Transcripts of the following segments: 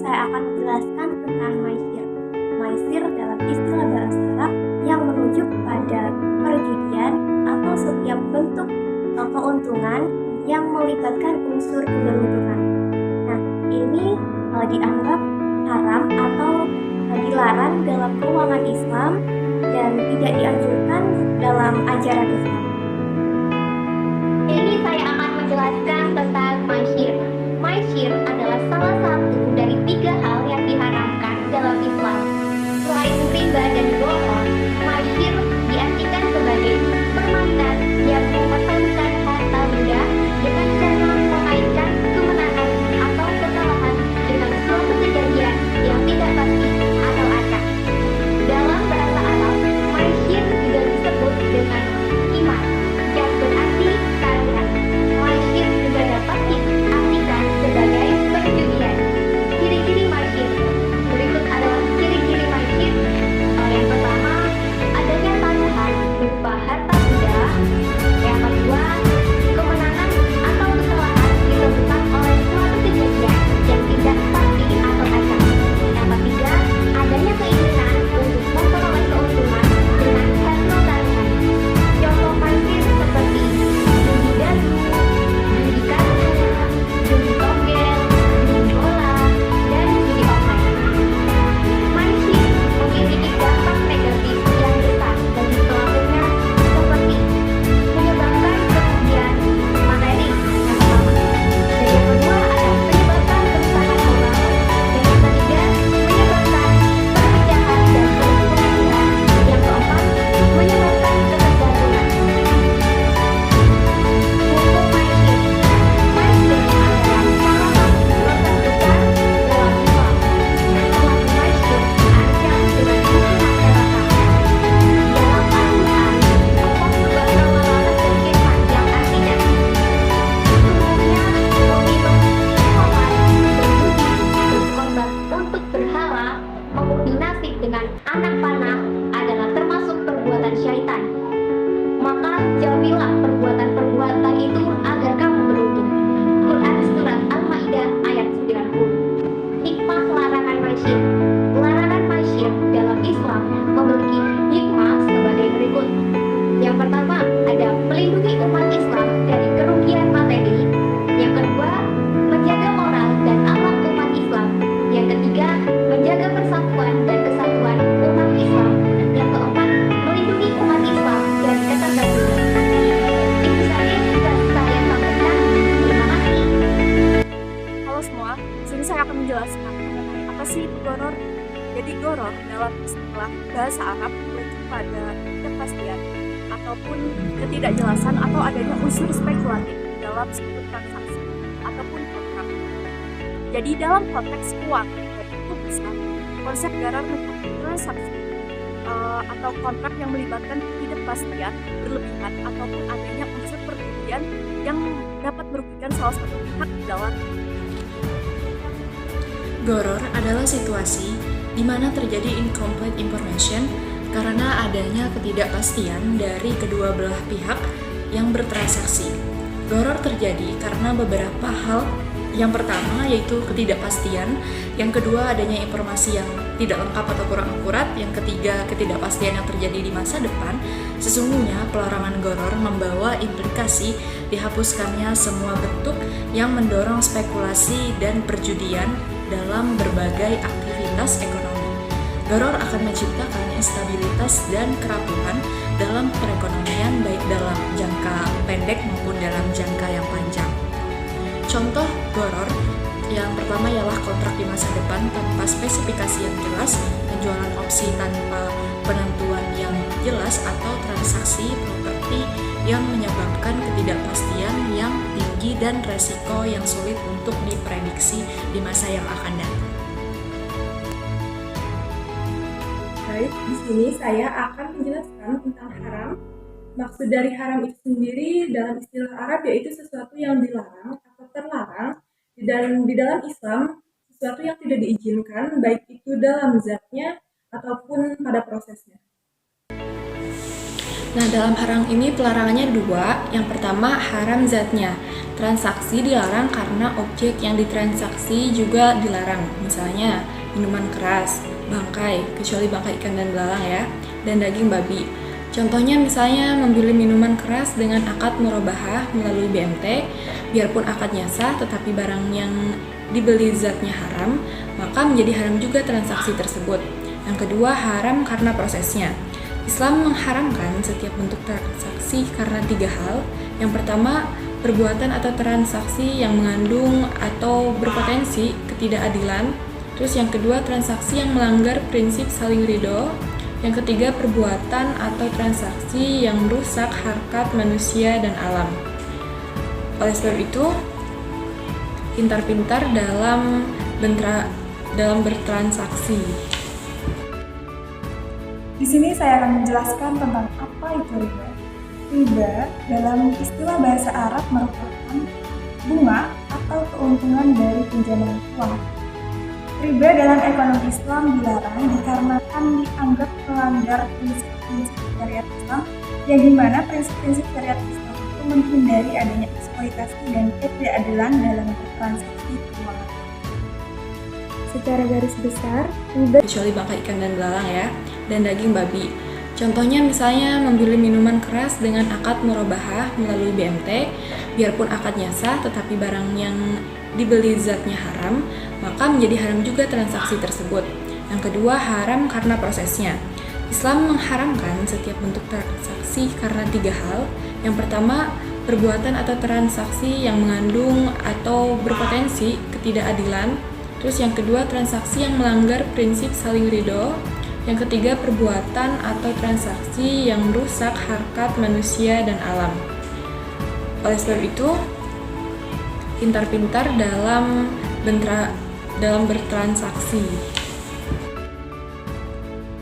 saya akan menjelaskan tentang maisir. Maisir dalam istilah bahasa Arab yang merujuk pada perjudian atau setiap bentuk keuntungan yang melibatkan unsur keberuntungan. Nah, ini dianggap haram atau dilarang dalam keuangan Islam dan tidak dianjurkan dalam ajaran Islam. Ini saya akan menjelaskan tentang maisir. Maisir adalah salah satu dari 3 hal yang diharamkan dalam Islam. Selain riba dan gharar, maisir diartikan sebagai permainan yang mempertaruhkan harta benda dengan cara mengaitkan kemenangan atau kekalahan dengan suatu kejadian yang tidak pasti atau acak. Dalam bahasa Arab, maisir juga disebut dengan iman, yang berarti taruhan. Maisir juga dapat diartikan sebagai perjudian. Ciri-ciri maisir. Berikut adalah ciri-ciri maisir. Yang pertama, adanya taruhan berupa harta benda. Yang kedua, kemenangan atau kesalahan disebabkan oleh suatu kejadian yang tidak pasti atau acak. Yang ketiga, adanya keinginan untuk memperoleh keuntungan dengan hasil taruhan. Contoh maisir seperti judi dalu, judi kartu, judi togel, judi bola, dan judi online. Maisir memiliki dampak negatif yang besar bagi pelakunya seperti menyebabkan kerugian materi yang pertama. Dan yang kedua ada menyebabkan kerusakan moral. Dan yang ketiga menyebabkan perpecahan dan perselingkuhan. Yang keempat menyebabkan ketergantungan. Hukum maisir. Maisir adalah salah satu dosa besar dalam Islam. Pelaku maisir terancam dengan hukuman neraka. Dalam Al-Quran, Allah Subhanahu wa Ta'ala berfirman yang artinya, sesungguhnya komitmen, sholat, berjudi, berkorban untuk berhala, mengundi nasib dengan anak panah adalah termasuk perbuatan syaitan. Maka jauhilah perbuatan-perbuatan itu agar kamu beruntung. Quran Surat Al-Ma'idah ayat 90. Hikmah larangan maisir. Larangan maisir dalam Islam memiliki hikmah sebagai berikut. Yang pertama, ada melindungi umat Islam dari kerugian materi. Yang kedua, menjaga moral dan akhlak umat Islam. Yang ketiga, menjaga persatuan dan kesatuan umat Islam. Yang keempat, melindungi umat Islam dari ketergantungan. Itu saja yang bisa saya sampaikan. Terima kasih. Halo semua, di sini saya akan menjelaskan mengenai apa sih itu gharar. Jadi gharar dalam istilah bahasa Arab merujuk pada ketidakpastian ataupun ketidakjelasan atau adanya unsur spekulatif dalam suatu transaksi ataupun kontrak. Jadi dalam konteks keuangan dan hukum Islam, konsep gharar merupakan transaksi atau kontrak yang melibatkan ketidakpastian berlebihan ataupun adanya unsur perjudian yang dapat merugikan salah satu pihak dalam. Gharar adalah situasi di mana terjadi incomplete information karena adanya ketidakpastian dari kedua belah pihak yang bertransaksi. Gharar terjadi karena beberapa hal. Yang pertama yaitu ketidakpastian, yang kedua adanya informasi yang tidak lengkap atau kurang akurat, yang ketiga ketidakpastian yang terjadi di masa depan. Sesungguhnya pelarangan gharar membawa implikasi dihapuskannya semua bentuk yang mendorong spekulasi dan perjudian dalam berbagai aktivitas ekonomi. Gharar akan menciptakan instabilitas dan kerapuhan dalam perekonomian baik dalam jangka pendek maupun dalam jangka yang panjang. Contoh gharar yang pertama ialah kontrak di masa depan tanpa spesifikasi yang jelas, penjualan opsi tanpa penentuan yang jelas, atau transaksi properti yang menyebabkan ketidakpastian yang tinggi dan resiko yang sulit untuk diprediksi di masa yang akan datang. Baik, di sini saya akan menjelaskan tentang haram. Maksud dari haram itu sendiri dalam istilah Arab yaitu sesuatu yang dilarang atau terlarang di dalam Islam, sesuatu yang tidak diizinkan baik itu dalam zatnya ataupun pada prosesnya. Nah, dalam haram ini pelarangannya dua. Yang pertama, haram zatnya. Transaksi dilarang karena objek yang ditransaksi juga dilarang. Misalnya, minuman keras, bangkai, kecuali bangkai ikan dan belalang ya, dan daging babi. Contohnya misalnya membeli minuman keras dengan akad murabahah melalui BMT, biarpun akadnya sah tetapi barang yang dibeli zatnya haram, maka menjadi haram juga transaksi tersebut. Yang kedua, haram karena prosesnya. Islam mengharamkan setiap bentuk transaksi karena tiga hal. Yang pertama, perbuatan atau transaksi yang mengandung atau berpotensi ketidakadilan. Terus yang kedua, transaksi yang melanggar prinsip saling ridho. Yang ketiga, perbuatan atau transaksi yang merusak harkat manusia dan alam. Oleh sebab itu, pintar-pintar dalam bertransaksi. Di sini saya akan menjelaskan tentang apa itu riba. Riba dalam istilah bahasa Arab merupakan bunga atau keuntungan dari pinjaman uang. Riba dalam ekonomi Islam dilarang dikarenakan dianggap melanggar prinsip-prinsip syariat Islam, yang dimana prinsip-prinsip syariat Islam itu menghindari adanya eksploitasi dan ketidakadilan dalam transaksi keuangan. Secara garis besar, riba Kecuali bangkai ikan dan belalang ya, dan daging babi. Contohnya misalnya membeli minuman keras dengan akad murabahah melalui BMT, biarpun akadnya sah tetapi barang yang dibeli zatnya haram, maka menjadi haram juga transaksi tersebut. Yang kedua, haram karena prosesnya. Islam mengharamkan setiap bentuk transaksi karena tiga hal. Yang pertama, perbuatan atau transaksi yang mengandung atau berpotensi ketidakadilan. Terus yang kedua, transaksi yang melanggar prinsip saling ridho. Yang ketiga, perbuatan atau transaksi yang merusak harkat manusia dan alam. Oleh sebab itu, pintar-pintar dalam bertransaksi.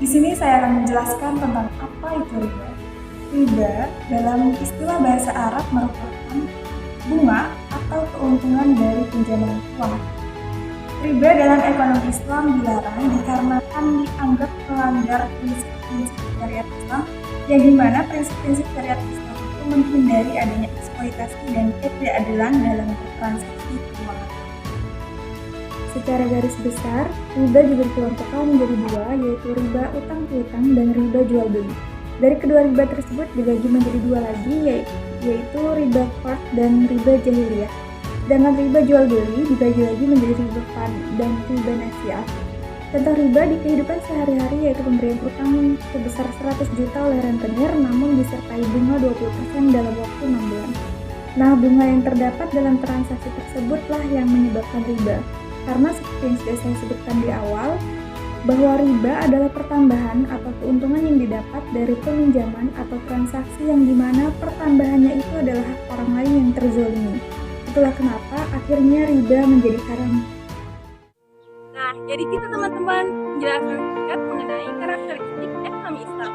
Di sini saya akan menjelaskan tentang apa itu riba. Riba dalam istilah bahasa Arab merupakan bunga atau keuntungan dari pinjaman uang. Riba dalam ekonomi Islam dilarang dikarenakan dianggap melanggar prinsip-prinsip syariat Islam, yang dimana prinsip-prinsip syariat Islam itu menghindari adanya eksploitasi dan ketidakadilan dalam transaksi keuangan. Secara garis besar, riba juga dikelompokkan menjadi dua, yaitu riba utang piutang dan riba jual beli. Dari kedua riba tersebut dibagi menjadi dua lagi, yaitu riba qard dan riba jahiliyah. Sedangkan riba jual beli dibagi lagi menjadi riba qard dan riba nasi'ah. Tentang riba di kehidupan sehari-hari, yaitu pemberian utang sebesar 100 juta oleh rentenir namun disertai bunga 20% dalam waktu 6 bulan. Nah, bunga yang terdapat dalam transaksi tersebutlah yang menyebabkan riba. Karena seperti yang sudah saya sebutkan di awal, bahwa riba adalah pertambahan atau keuntungan yang didapat dari peminjaman atau transaksi yang dimana pertambahannya itu adalah hak orang lain yang terzolimi. Itulah kenapa akhirnya riba menjadi haram. Nah, jadi kita teman-teman menjelaskan singkat mengenai karakteristik ekonomi Islam.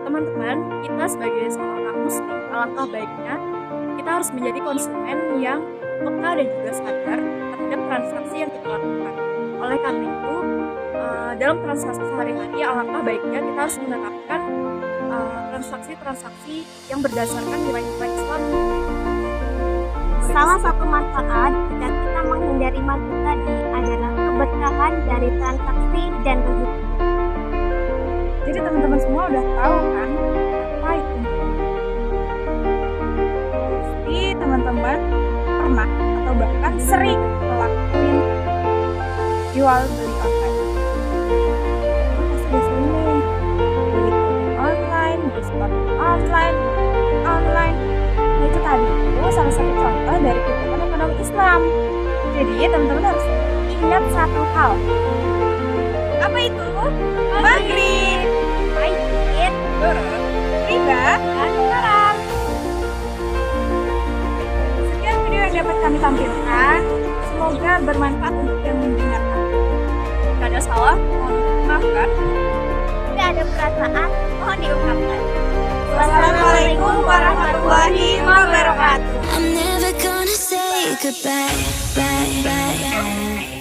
Teman-teman, kita sebagai seorang muslim, alangkah baiknya kita harus menjadi konsumen yang peka dan juga sadar terhadap transaksi yang kita lakukan. Oleh karena itu, dalam transaksi sehari-hari, alangkah baiknya kita harus menerapkan transaksi-transaksi yang berdasarkan nilai-nilai Islam. Salah satu manfaat jika kita menghindari mati tadi adalah keberkahan dari transaksi dan rezeki. Jadi teman-teman semua udah tahu kan apa itu? Pasti teman-teman pernah atau bahkan sering melakukan jual beli online. Pasti biasanya beli online, beli sepatu online. Nah, itu tadi itu salah satu contoh dari kehidupan ekonomi Islam. Jadi teman-teman harus ingat satu hal. Apa itu? Maghrib, Baik, riba, dan haram. Sekian video yang dapat kami tampilkan. Semoga bermanfaat untuk yang mendengarkan. Jika ada salah, mohon maafkan. jika ada perasaan, mohon diungkapkan. Wassalamualaikum warahmatullahi wabarakatuh. I'm never gonna say goodbye, bye, bye.